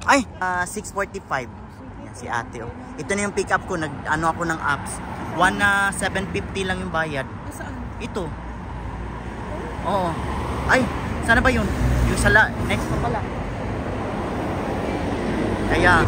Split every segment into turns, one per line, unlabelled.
Ay, 6:45. Yan, si ate oh. Ito na yung pick up ko, nag-ano ako ng apps. 750 lang yung bayad.
Saan?
Ito. Oo. Ay, sana ba yun? Yung sala, next pa pala. Kaya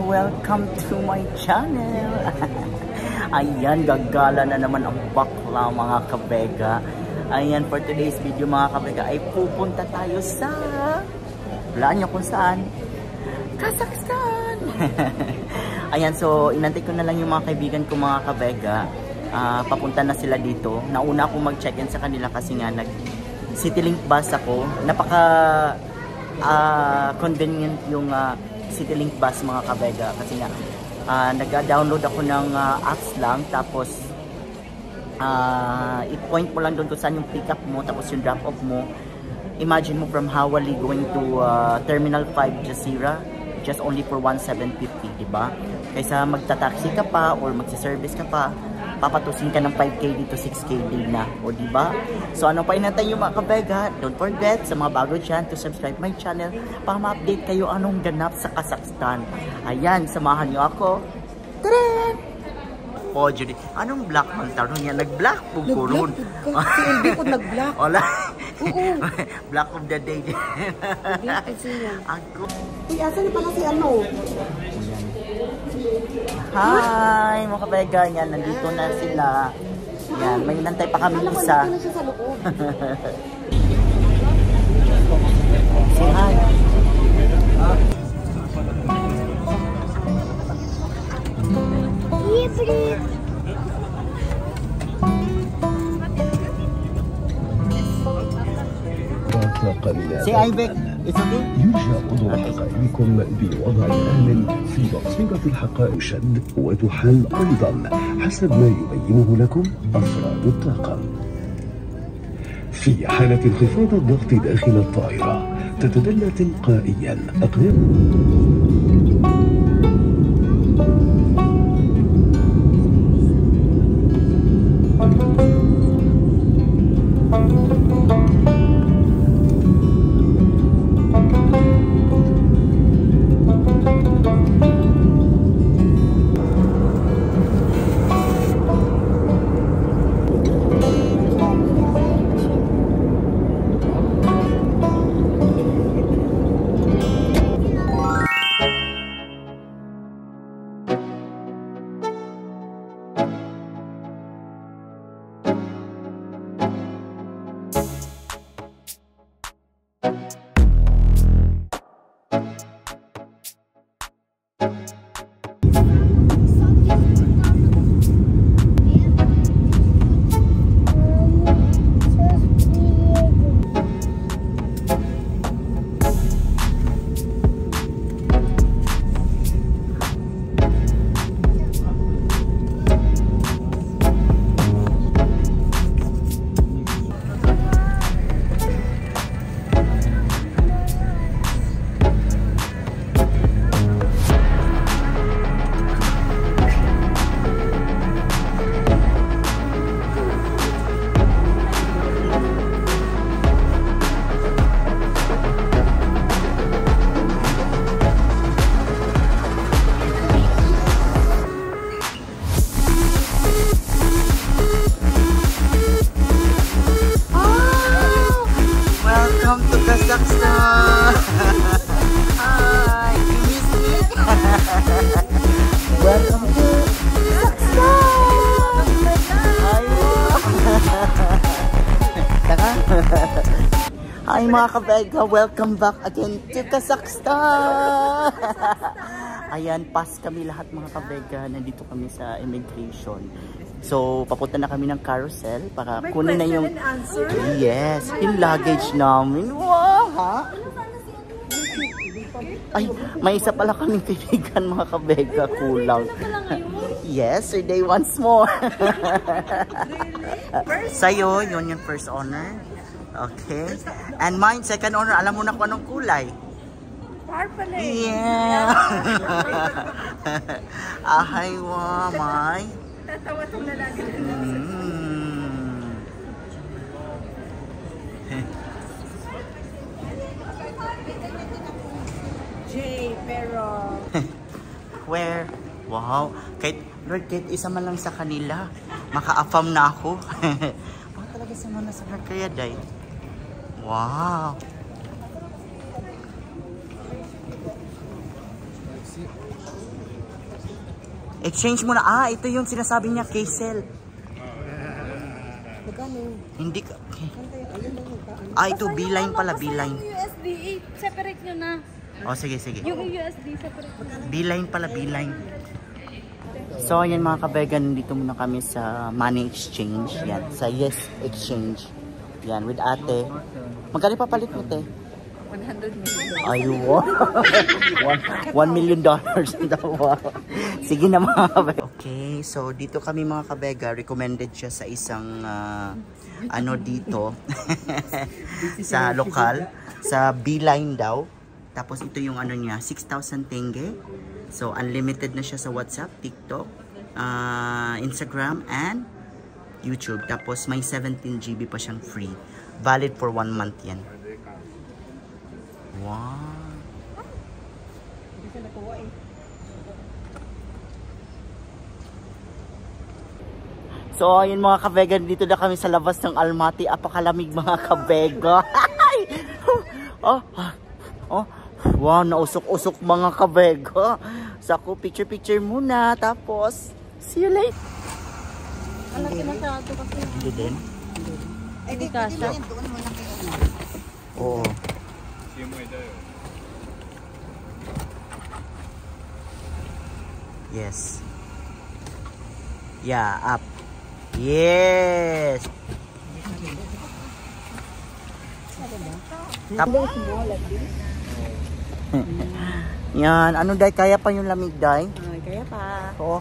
welcome to my channel. Ayan, gagala na naman ang bakla mga kabega. Ayan, for today's video mga kabega ay pupunta tayo sa wala nyo kung saan, Kazakhstan. Ayan, so inantay ko na lang yung mga kaibigan ko mga kabega. Papunta na sila dito. Nauna akong mag-check-in sa kanila kasi nga Citylink bus ako. Napaka convenient yung Citylink bus mga kabega kasi nga nag-download ako ng apps lang, tapos i-point mo lang doon kung saan yung pick up mo, tapos yung drop off mo. Imagine mo from Hawali going to Terminal 5 Jazeera, just only for 1,750, diba? Kaysa magta-taxi ka pa or magsi-service ka pa, papatusin ka ng 5K dito, 6K din na, o diba? So ano pa inantay yung mga kabega? Don't forget, sa mga bago dyan, to subscribe my channel para ma-update kayo anong ganap sa Kazakhstan. Ayan, samahan nyo ako. Tadaan! Po, Judy, anong black man taro niya? Nag-black po ko ron.
Si LB ko nag-black.
Wala.
Oo.
Black of the day.
Black kasi yan.
Ako.
Uy, asan na pala si ano?
Hi, mga kabega. Yan, nandito na sila. Yan, may inantay pa kami isa.
Alam ko, nandito na siya sa loob.
Say hi. Say hi, Vic. It's okay?
يرجى حضور حقائبكم بوضع آمن في بصيرة الحقائب شد وتحل أيضا حسب ما يبينه لكم أفراد الطاقم. في حالة انخفاض الضغط داخل الطائرة تتدلى تلقائيا أقدام
mga kabega, welcome back again to Kazakhstan! Ayan, pass kami lahat mga kabega. Nandito kami sa immigration. So, papunta na kami ng carousel para kunin na yung... Yes, yung luggage namin. Wow, ha? Ay, may isa pala kaming kaibigan mga kabega, kulang. Yesterday once more. Sa'yo, yun yung first honor. Okay. And mine, second honor, alam mo na kung anong kulay.
Purple.
Yeah. Ahay, wow, may.
Tatawa itong lalaki. Jay, pero...
Where? Wow. Kahit, Lord, kahit isa man lang sa kanila, maka-affirm na ako. Wow, talaga sa mga nasa kaya, day. Wow. Exchange muna. Ah, ito yung sinasabi niya, K-Cell. Hindi ka... Ah, ito, B-line pala, B-line.
USD, separate nyo na.
Oh, sige, sige.
Yung USD, separate nyo na.
B-line pala, B-line. So, ayan mga kabega, nandito muna kami sa money exchange. Yan, sa Yes Exchange. Yan, with ate. Magkano papalit mo, te?
100 million.
Ay, wow. $1 million daw. Sige na mga kabega. Okay, so dito kami mga kabega. Recommended siya sa isang ano dito. Sa lokal. Sa B-line daw. Tapos ito yung ano niya, 6,000 tenge. So unlimited na siya sa WhatsApp, TikTok, Instagram, and YouTube. Tapos may 17 GB pa siyang free. Valid for 1 month yan. Wow. So ayun mga kabega, dito na kami sa labas ng Almaty. Apakalamig mga kabega. Oh, oh. Wow, nausok-usok mga kabega. Sako, picture-picture muna. Tapos, see you later.
Alam ko masyado kasi.
Hindi din?
Hindi kasha.
Oo. Yes. Yeah, up. Yes. Tapos. Yan, ano day, kaya pa yung lamig day?
Kaya pa.
Oo.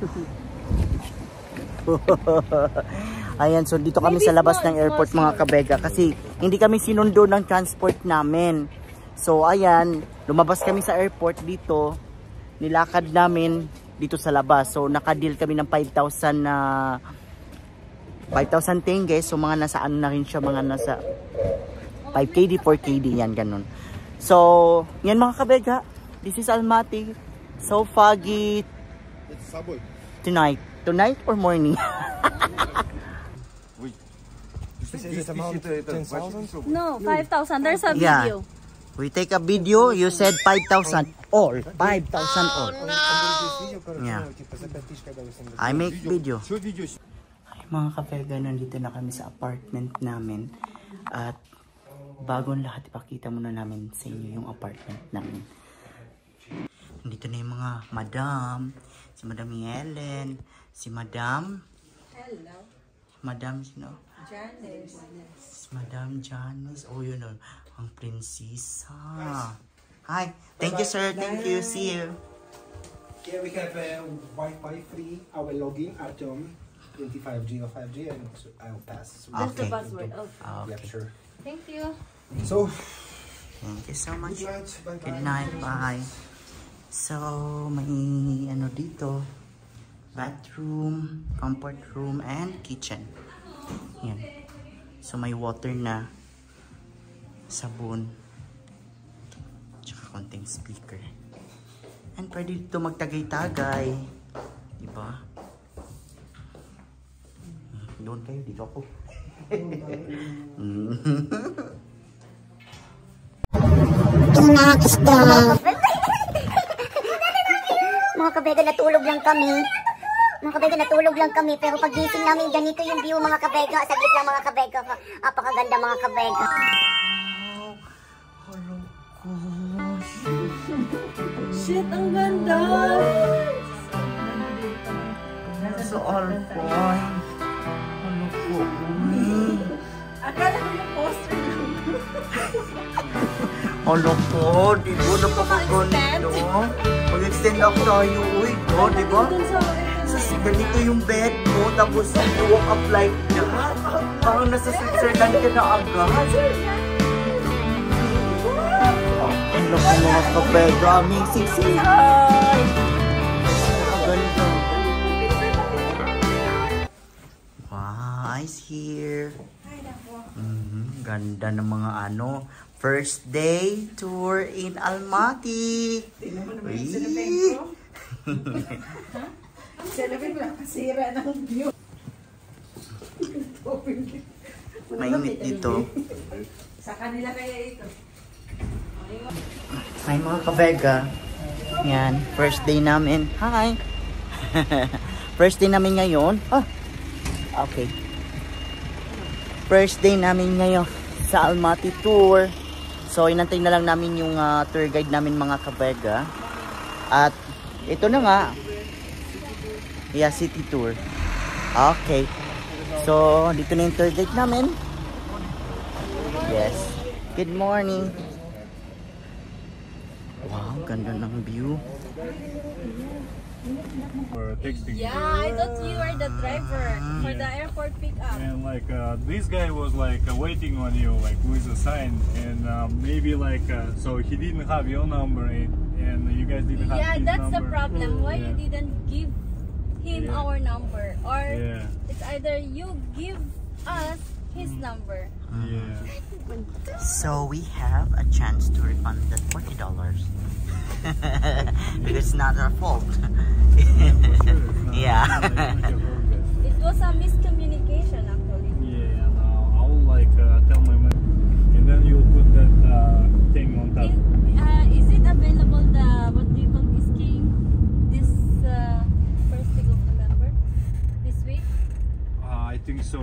Ayan, so dito kami sa labas ng airport mga kabega kasi hindi kami sinundo ng transport namin. So ayan, lumabas kami sa airport dito, nilakad namin dito sa labas. So nakadeal kami ng 5,000 na 5,000 tenge. So mga nasa ano na rin siya, mga nasa 5KD, 4KD yan, ganun. So, yan mga kabega, this is Almaty. So foggy tonight. Tonight or morning?
No, 5,000. There's a
Yeah.
video.
We take a video, you said 5,000 all. 5,000 all. Yeah. I make video. Ay mga kabega, nandito na kami sa apartment namin. At bagong lahat, ipakita muna namin sa inyo yung apartment namin. Nandito na yung mga madam. Si Madam Helen. Si Madam.
Hello.
Madam, sino?
Janice.
Si Madam Janice. Oh, yun o. Ang prinsesa. Hi. Thank you, sir. Thank you. See you.
Here we have Wi-Fi free. Our login at 25G or 5G, and I'll pass.
That's the
Okay.
password. Okay.
Yeah,
Okay.
sure.
Thank you.
So,
Thank you so much.
good night. Bye-bye.
Good night. Bye. So, may ano dito. Bathroom, comfort room, and kitchen. Yan. So, may water na. Sabon. Tsaka konting speaker. And pwede dito magtagay-tagay. Diba? Doon kayo, dito ako.
Mga kabega, natulog lang kami. Mga kabega, natulog lang kami. Pero pagising namin, ganito yung view mga kabega. Saglit lang mga kabega. Apakaganda mga kabega.
Shit, ang ganda!
Sa Alpine. Ano po?
Akala ko yung poster lang.
Ano po? Di ba napakaganito? Mag-extend up tayo. Uy, no? Di ba? Ganito yung bed mo, tapos you walk up like that. Parang nasa Switzerland ka na agad. Ang laki mga kabega, amazing sihay! Ang ganda. Wow, ice here. Ganda ng mga ano. First day tour in Almaty.
Celebrate lang, kasira ng view.
Mainit dito.
Sa kanila kaya ito.
Hi mga kabega. Yan, first day namin. Hi! First day namin ngayon. Ah, okay. First day namin ngayon sa Almaty tour. So, inantay na lang namin yung tour guide namin mga kabega. At ito na nga. Yeah, city tour. Okay. So, dito na yung tour guide namin. Yes. Good morning. Wow, ganda ng view.
Yeah, I thought you were the driver for the airport pickup.
And like this guy was like waiting on you like with a sign, and maybe like so he didn't have your number, and you guys didn't have his
Yeah, that's the
number.
problem. Why you
Yeah.
didn't give him
Yeah.
our number, or
Yeah.
it's either you give us his number.
Yeah.
So we have a chance to refund that $40 because it's not our fault. Yeah.
It was a miscommunication actually.
Yeah, and I will like tell my man, and then you'll put that thing on top.
Is it available the what do you call this skiing this first week of November this week?
I think so.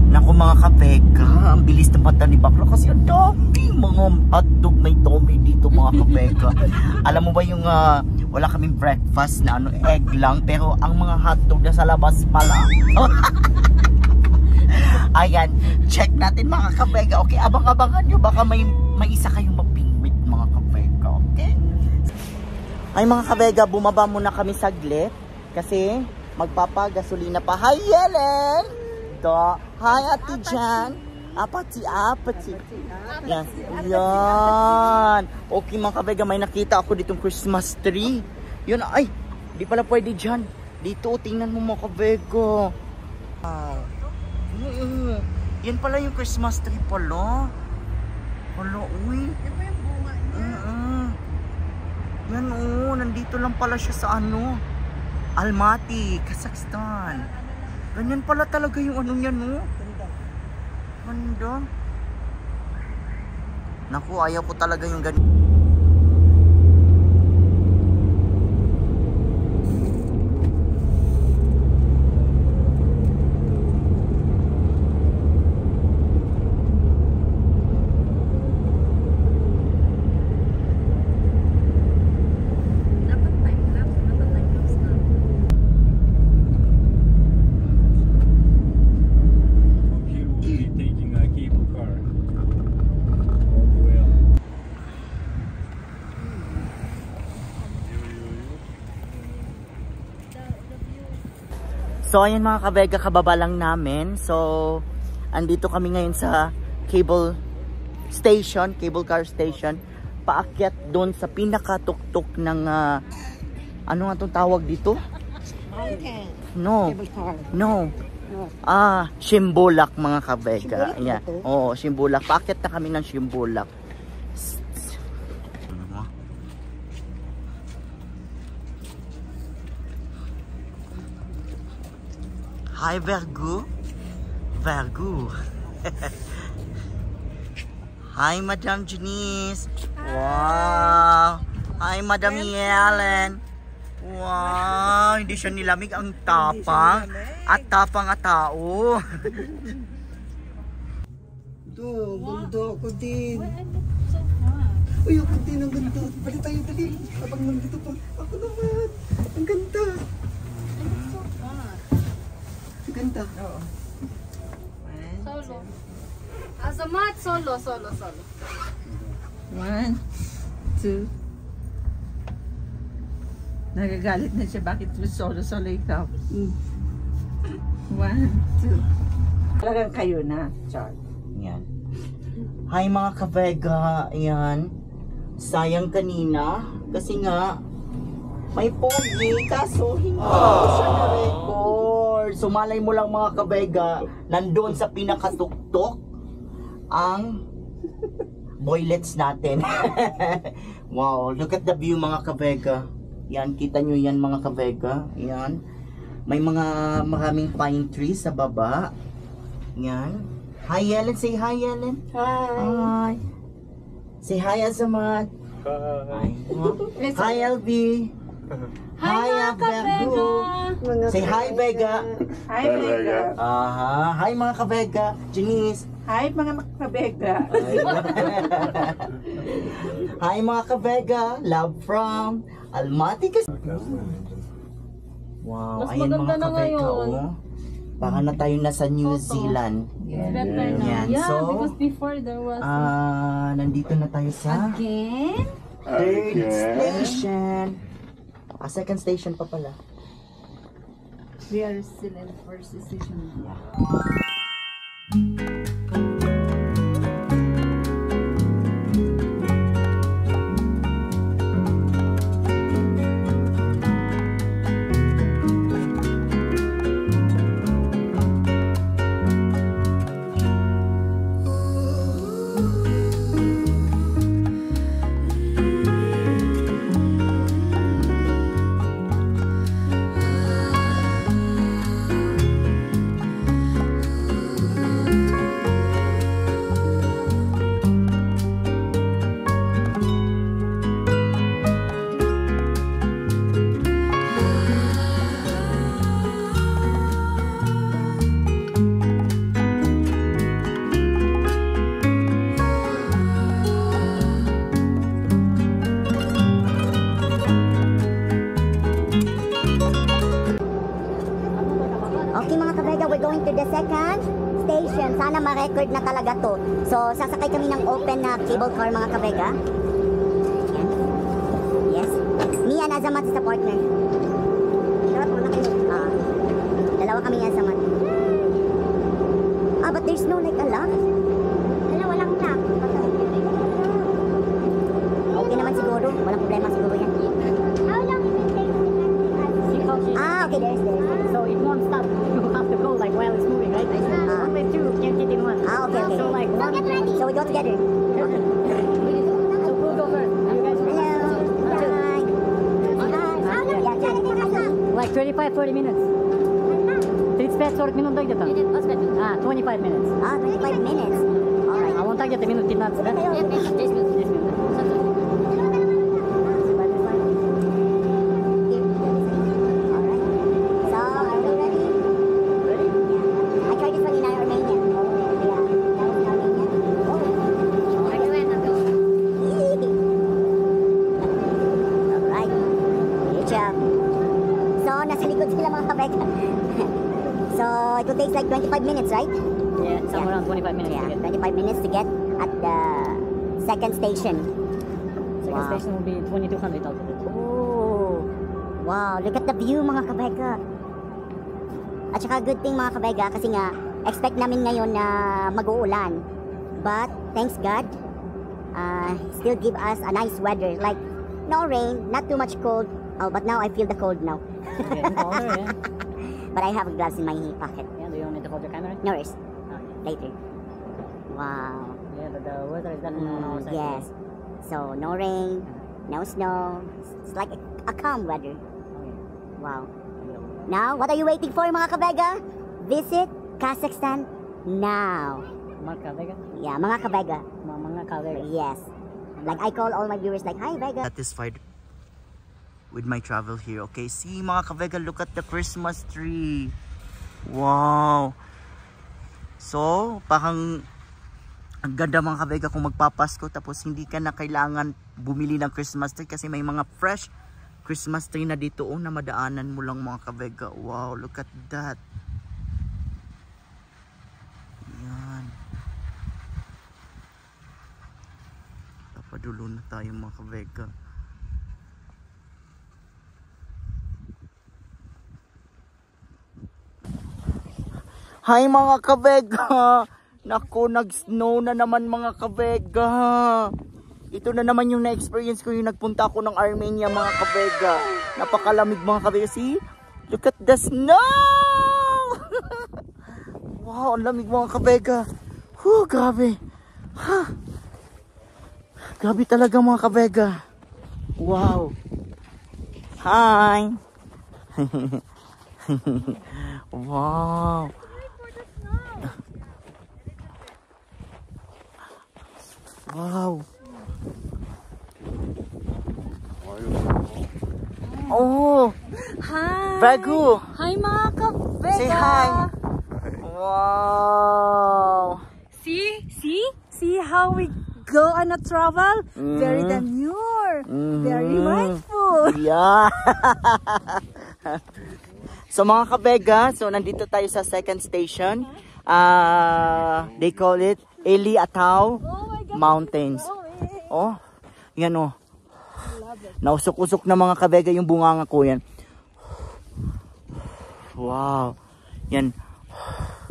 Naku mga kapeka, ang bilis ng mata ni Bakla kasi ang daming mga hotdog may Tommy dito mga kapeka. Alam mo ba yung wala kaming breakfast na ano, egg lang, pero ang mga hotdog na sa labas pala. Ayan, check natin mga kapeka. Okay, abang-abangan nyo, baka may isa kayong mapingwit mga kapeka. Okay? Ay mga kapeka, bumaba muna kami saglit kasi magpapagasolina pa. Hi Yelen! Hi Ate Jan. Apati. Yan. Yan. Okay mga kabega, may nakita ako ditong Christmas tree. Yun, ay, di pala pwede dyan. Dito, tingnan mo mga kabega. Wow. Yan pala yung Christmas tree pala. Hala, uy.
Yan pa yung bunga niya.
Yan nandito lang pala siya sa ano, Almaty, Kazakhstan. Ganyan pala talaga yung ano niya, no? Ganda. Naku, ayaw ko talaga yung ganyan.
Dapat time lapse, dapat time lapse na.
Here we'll be taking a cable car all the way up.
So, ayan mga kabega, kababa lang namin. So, andito kami ngayon sa cable station, cable car station. Paakyat doon sa pinakatuktok ng, ano nga itong tawag dito? No. No. Shimbulak mga kabega. Yeah. Oo, Shimbulak. Paakyat na kami ng Shimbulak. Hi Vergu. Hi Madam Janice. Wow. Hi Madam Yellen. Wow, hindi siya nilamig. Ang tapang. At tapang at tao.
Ito, ganda ako din.
Why I look so hot?
Uy, ako din ang ganda. Bali tayo, dali. Habang nandito pa. Ako naman. Ang ganda.
I look so hot.
Ang ganda.
Solo. Azamat, solo.
1, 2. Nagagalit na siya. Bakit solo ikaw? 1, 2. Talagang kayo na, Char.
Yan. Hi mga ka-Vega. Ayan. Sayang kanina. Kasi nga, may pogi. Kaso hindi ko siya na-record. So malay mo lang mga ka-Vega, nandun sa pinakatuktok ang boylets natin. Wow, look at the view mga ka-Vega. Yan, kita nyo yan mga ka-Vega. Yan. May maraming pine trees sa baba. Yan. Hi Yellen, say hi Yellen. Hi. Say hi Azamat. Hi. Hi LV. Hi Vega. Say hi Vega.
Hi, Vega.
Hi mga ka-Vega. Janice.
Hi, mga kabega.
Hi mga ka-Vega. Love from Almaty. Wow,
Mas
ayan
maganda
mga
na
ka-Vega.
ngayon.
Oh. Baka na tayo nasa New Zealand.
It's better now.
Yan,
Yeah,
so,
because before there was
nandito na tayo sa
again.
third station. Second station pa pala.
We are still in the first station.
Okay mga ka-Vega, we're going to the second station. Sana ma-record na talaga to. So, sasakay kami ng open na cable car mga ka-Vega. Yan. Yes. Me and Azamat is the partner. Dalawa kami ni Azamat. But there's no like a lock. Walang lock. Okay naman siguro. Walang problema siguro yan. How long is it take? Okay, there's.
So it won't stop. You have to go like while it's moving, right? One with two, can't get in one.
Okay.
So like one.
Get ready. So we go together.
Okay. So who go first? You guys go first. Like 25-30 minutes. 35-40 минут да где-то? 25 minutes.
25 minutes. Alright.
А вон так где-то минут 15, да? 10 минут.
So it will take like 25 minutes, right?
Yeah, somewhere around 25 minutes.
Yeah,
to get.
25 minutes to get at the second station.
Second station will be 2200 altitude.
Oh, wow, look at the view mga ka-Vega. At saka good thing mga ka-Vega kasi nga expect namin ngayon na mag-uulan. But thanks God, still give us a nice weather. Like no rain, not too much cold. Oh, but now I feel the cold now.
Getting colder, yeah.
But I have gloves in my pocket.
Yeah, do you want me to hold your camera?
No worries.
Okay.
Later. Wow.
Yeah, the weather is definitely on our side.
Yes. So no rain, no snow. It's like a calm weather.
Okay.
Wow. Now, what are you waiting for mga ka-Vega? Visit Kazakhstan now.
Mga ka-Vega?
Yeah, mga ka-Vega.
Mga ka-Vega.
Yes. Like I call all my viewers like, hi Vega.
Satisfied. with my travel here. Okay, see mga kabega, look at the Christmas tree. Wow. So, parang ang ganda mga kabega kung magpapasko tapos hindi ka na kailangan bumili ng Christmas tree kasi may mga fresh Christmas tree na dito na madaanan mo lang mga kabega. Wow, look at that. Yan. Papadulo na tayo mga kabega. Hi mga kabega. Naku, nag-snow na naman mga kabega. Ito na naman yung na-experience ko yung nagpunta ako ng Armenia mga kabega. Napakalamig mga kabega. See? Look at the snow! Wow, ang lamig mga kabega. Grabe. Grabe talaga mga kabega. Wow. Hi. Wow. Wow. Oh.
Hi.
Bagu.
Hi mga kabega.
Say hi. Wow.
See how we go on a travel? Very demure. Very mindful.
Yeah. So mga kabega, so nandito tayo sa second station. They call it Eli Atau Mountains. Oh, yan oh. Nausok-usok na mga kabega yung bunganga ko yan. Wow. Yan.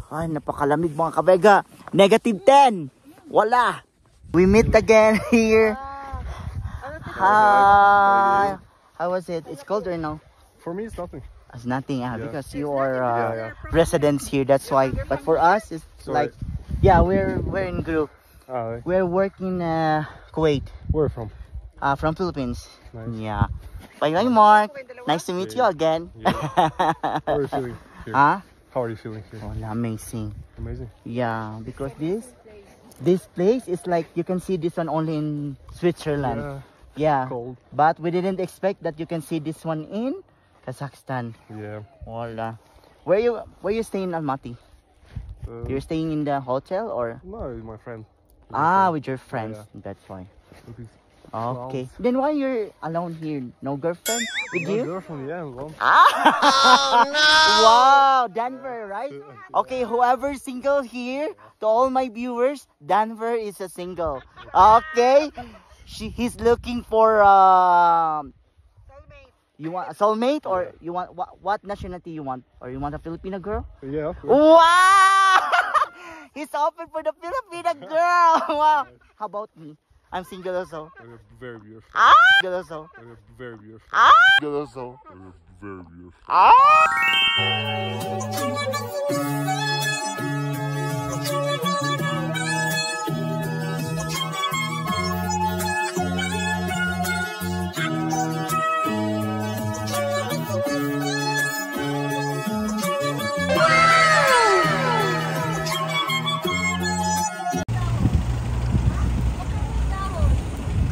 Ay, napakalamig mga kabega. -10. Wala. We meet again here. Hi. How was it? It's cold right now.
For me, it's nothing.
It's nothing, because you are residents here. That's why. But for us, it's like, yeah, we're in group. We're working Kuwait.
Where from?
From Philippines.
Nice.
Yeah. Bye bye, Mark. Nice to meet you again.
Yeah. How are you feeling here?
Huh?
How are you feeling here?
Oh, amazing.
Amazing.
Yeah, because this place is like, you can see this one only in Switzerland. Yeah.
Cold.
But we didn't expect that you can see this one in Kazakhstan.
Yeah.
Voila. Where you staying in Almaty? You're staying in the hotel or?
No, with my friend.
With your friends.
Yeah.
That's why.
With
Okay. Then why you're alone here? No girlfriend with you?
No girlfriend, yeah, alone.
Oh, no! Wow, Denver, right? Okay, whoever's single here, to all my viewers, Denver is a single. Okay? He's looking for you want a soulmate, or you want what nationality you want? Or you want a Filipino girl?
Yeah.
Wow! He's open for the Filipino girl. Wow. How about me? I'm single also.
Very beautiful.
Single also.
Very beautiful.
Single also.
Very beautiful.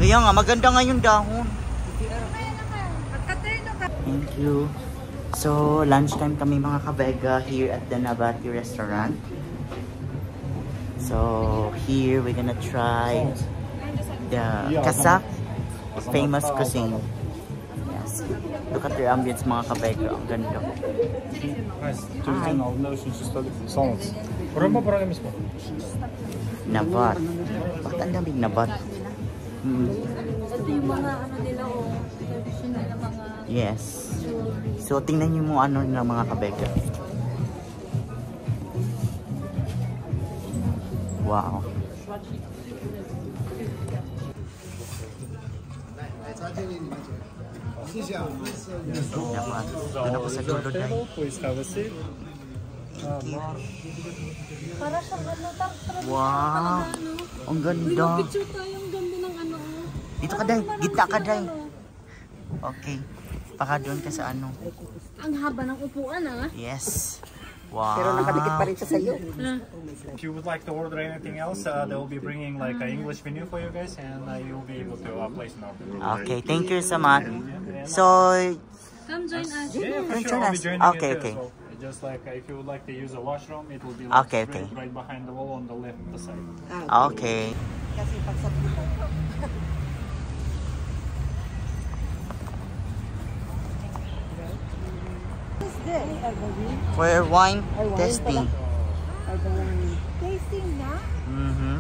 Kaya nga, maganda nga yung dahon. Thank you. So, lunchtime kami mga kabega here at the Nabati restaurant. So, here we're gonna try the Kazakh famous cuisine. Yes. Look at their ambience mga kabega. Ang ganda. Nabat. Bakit ang daming nabat?
Ito yung mga nila traditional na mga
yes. So tingnan niyo mo ano ng mga kabega. Wow. Doon ako sa dulo dahil.
Please have a seat.
para siyang
Wow. Ang ganda.
picture tayo ang ganda ng ano.
Dito ka day, gitna ka day. Okay. Baka doon ka sa ano.
Ang haba ng upuan ah.
Yes.
Pero nakadikit pa rin siya sa iyo.
If you would like to order anything else, they will be bringing like an English menu for you guys, and you'll be able to place an order.
Okay, thank you so much. So,
Come join us.
Yeah, for
Join
sure. I'll be
us.
joining
Okay,
you too
okay.
as well. Just like if you would like to use a washroom, it will be like
Okay, okay.
right behind the wall on the left side.
okay.
Kasi pag sa
For wine testing.
tasting na.
Mm-hmm.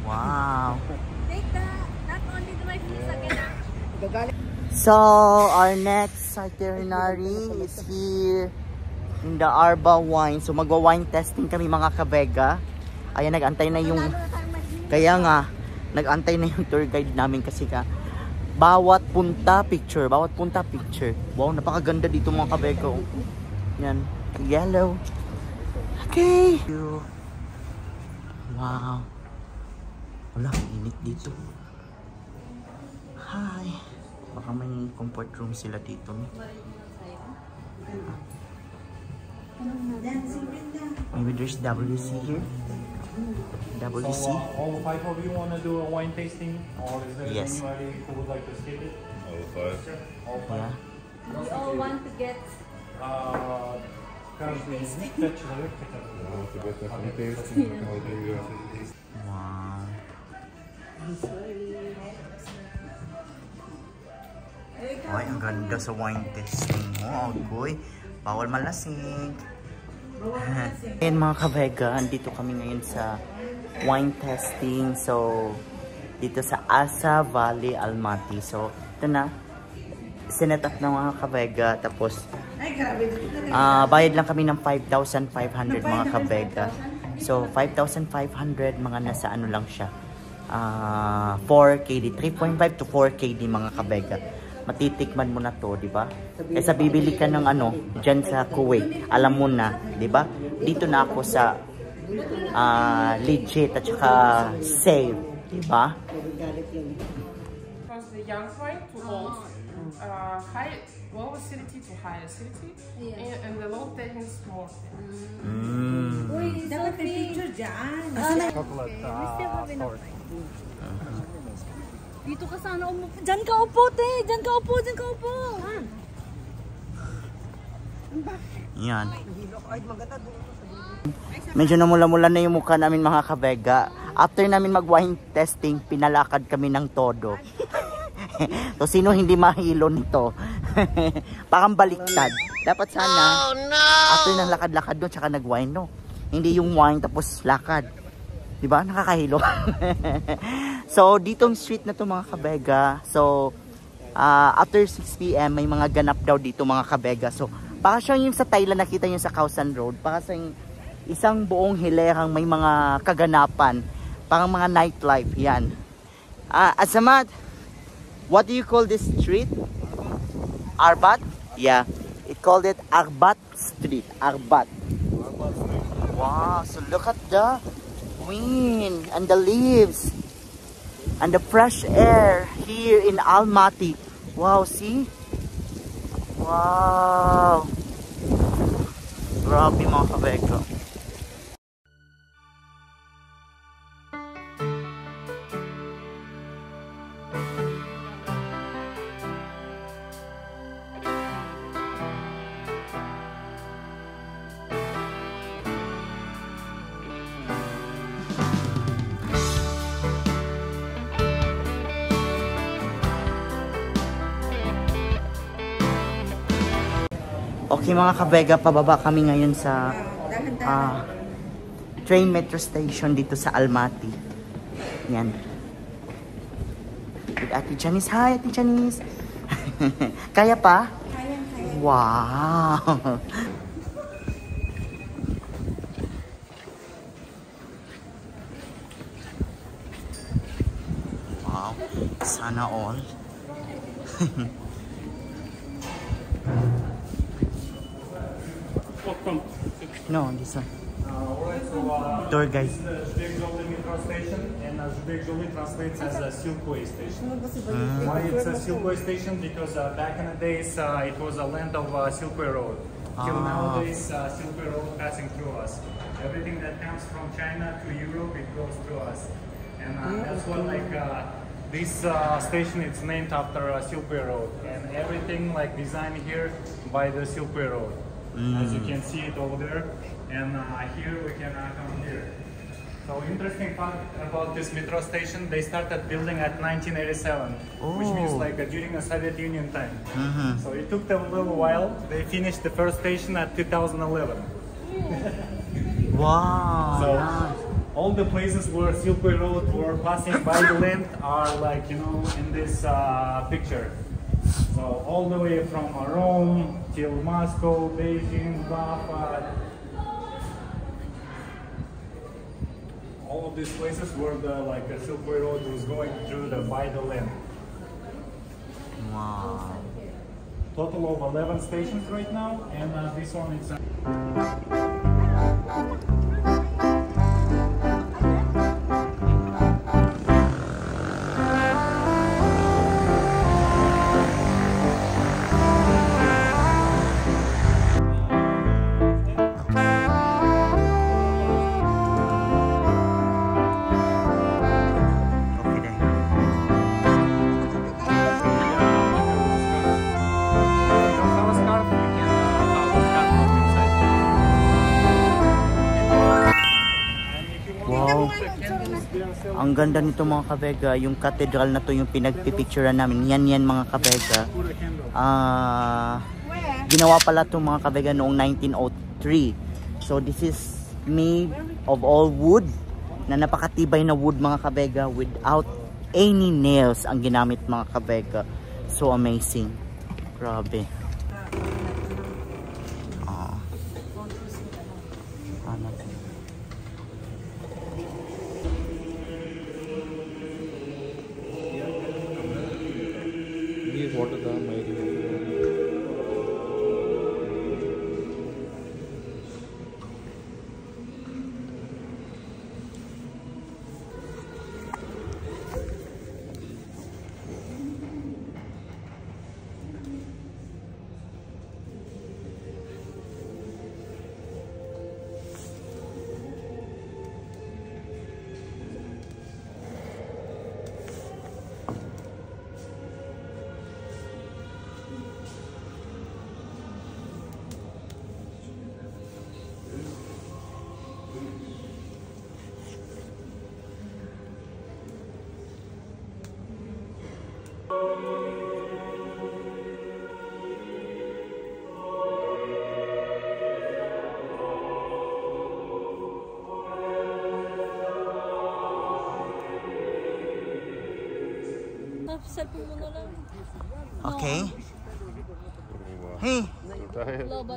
Wow.
Take that. Not only do I feel again.
So, our next itinerary is here in the Arba Wine. So, magwa-wine testing kami mga kabega. Ayan, nag-antay na yung... Kaya nga, nag-antay na yung tour guide namin kasi ka bawat punta picture. Wow, napakaganda dito mga kabega. Yan, yellow. Okay. Wow. Wala, init dito. Hi. Baka may comfort room sila dito. Maybe there's WC here. WC.
So, all five of you want to do a wine tasting, or is there
Yes.
anybody who would like to skip it?
All five.
Sure. All five.
Yeah.
We all want to get.
Каждый из них 5 человек хотят.
Wow. Ay, ang ganda sa wine testing mo. Agoy. Bawal malasing. Ayan mga kabega, andito kami ngayon sa wine testing. So, dito sa Asa Valley, Almaty. So, ito na. Sinet up ng mga kabega. Tapos, bayad lang kami ng 5,500 mga kabega. So, 5,500 mga nasa ano lang siya. 4 KD. 3.5 to 4 KD mga kabega. Matitikman mo na to, di ba? Kaysa bibili ka ng ano, dyan sa Kuwait, alam mo na, di ba? Dito na ako sa legit at saka safe, di ba?
Because the young wine to old, high low acidity to high acidity, and the low tannin is more.
Uy, dapat may picture dyan.
Chocolate store.
Dito ka sana umupo. Diyan ka upo, te. Diyan ka upo, diyan ka upo.
Yan. Medyo namula-mula na yung mukha namin mga kabega. After namin mag-wine testing, pinalakad kami ng todo. So, sino hindi mahilo nito? Parang baliktad. Dapat sana, after ng lakad-lakad doon, tsaka nag-wine, no? Hindi yung wine tapos lakad. Diba? Nakakahilo. So, ditong street na to mga kabega. So, after 6 PM, may mga ganap daw dito mga kabega. So, baka siya yung sa Thailand nakita nyo sa Khao-San Road. Baka sa isang buong hilerang may mga kaganapan. Parang mga nightlife. Yan. Azamat, what do you call this street? Arbat? Yeah. It called it Arbat Street. Arbat. Wow. So, look at the wind and the leaves and the fresh air here in Almaty. Wow, see? Wow. Grabe mga kabega. Okay mga kabega, pababa kami ngayon sa train metro station dito sa Almaty. Yan. With Ate Janice. Hi Ate Janice. Kaya pa? Kaya. Wow. Wow. Sana all. No, this one.
Alright, so
Tour guide.
this is the Zhubek-Joly metro station, and Zhubek-Joly translates as a Silkway station. Why it's a Silkway station? Because back in the days, it was a land of Silkway Road. till nowadays Silk Road passing through us. Everything that comes from China to Europe, it goes through us. And that's what like this station is named after Silk Road. And everything like designed here by the Silk Road. As you can see it over there. And here we can come here. So interesting fact about this metro station, they started building at 1987, which means like during the Soviet Union time. So it took them a little while. They finished the first station at 2011.
Wow.
So all the places where Silk Road were passing by the land are like, you know, in this picture. So all the way from Rome till Moscow, Beijing, Bafa. All of these places where the Silk Road was going through by the land.
Wow.
Total of 11 stations right now, and this one is.
Ang ganda nito mga kabega, yung cathedral na to yung pinagpipicturean namin. Yan mga kabega. Ginawa pala to mga kabega noong 1903. So this is made of all wood, na napakatibay na wood mga kabega, without any nails ang ginamit mga kabega. So amazing. Grabe. Okay. Hey,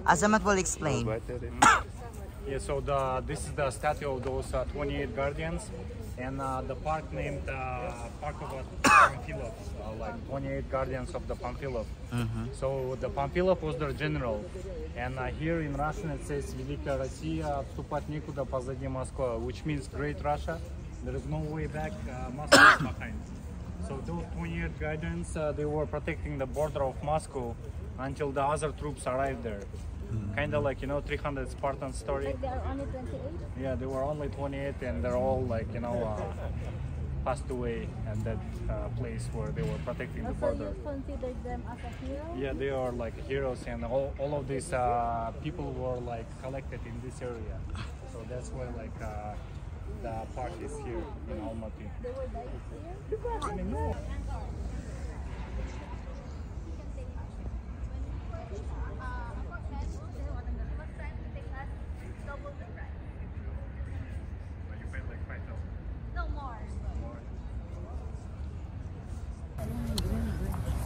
Azamat will explain.
Yeah, so this is the statue of those 28 guardians, and the park named Park of Pamphilov, like 28 guardians of the Pamphilov. So the Pamphilov was their general, and here in Russian it says Великая Россия, отступать некуда, позади Москва, which means Great Russia. There is no way back, Moscow is behind. So those 28 guardians, they were protecting the border of Moscow until the other troops arrived there. Kind of like, you know, 300 Spartan story.
Like they are only 28?
Yeah, they were only 28, and they're all like, you know, passed away at that place where they were protecting the border.
So you consider them as a hero?
Yeah, they are like heroes, and all of these people were like collected in this area. So that's why like the park is here in Almaty.
They were died here?
I mean, no.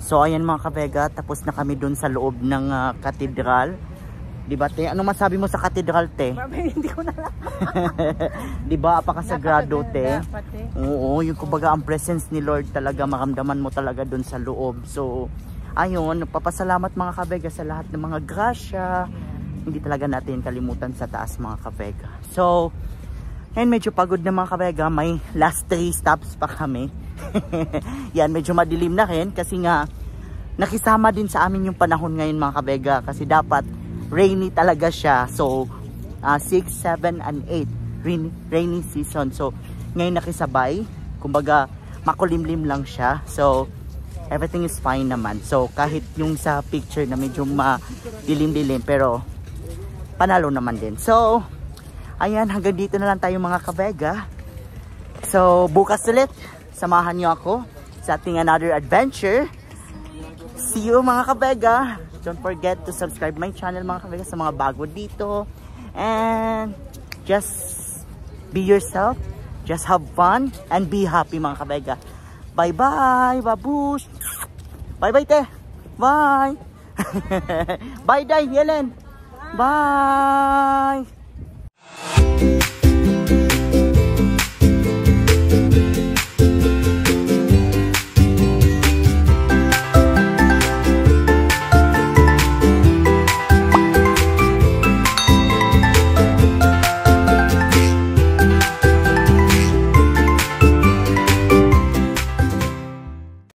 So ayan mga kabega, tapos na kami dun sa loob ng katedral. Diba te? Ano masabi mo sa katedral te?
Hindi ko na lang.
Diba apakasagrado te? Oo, yung kumbaga ang presence ni Lord talaga, maramdaman mo talaga dun sa loob. So ayun, papasalamat mga kabega sa lahat ng mga grasya. Hindi talaga natin kalimutan sa taas mga kabega. So ayun, medyo pagod na mga kabega, may last 3 stops pa kami. Yan, medyo madilim na rin kasi nga nakisama din sa amin yung panahon ngayon mga kabega, kasi dapat rainy talaga siya. So 6, 7, and 8 rainy season. So ngayon nakisabay, kumbaga makulimlim lang siya. So everything is fine naman. So kahit yung sa picture na medyo madilim-dilim, pero panalo naman din. So ayan, hanggang dito na lang tayo mga kabega. So bukas ulit, samahan nyo ako sa ating another adventure. See you mga kabega. Don't forget to subscribe my channel mga kabega sa mga bago dito. And just be yourself. Just have fun and be happy mga kabega. Bye bye babush. Bye bye te. Bye. Bye Day Helen. Bye.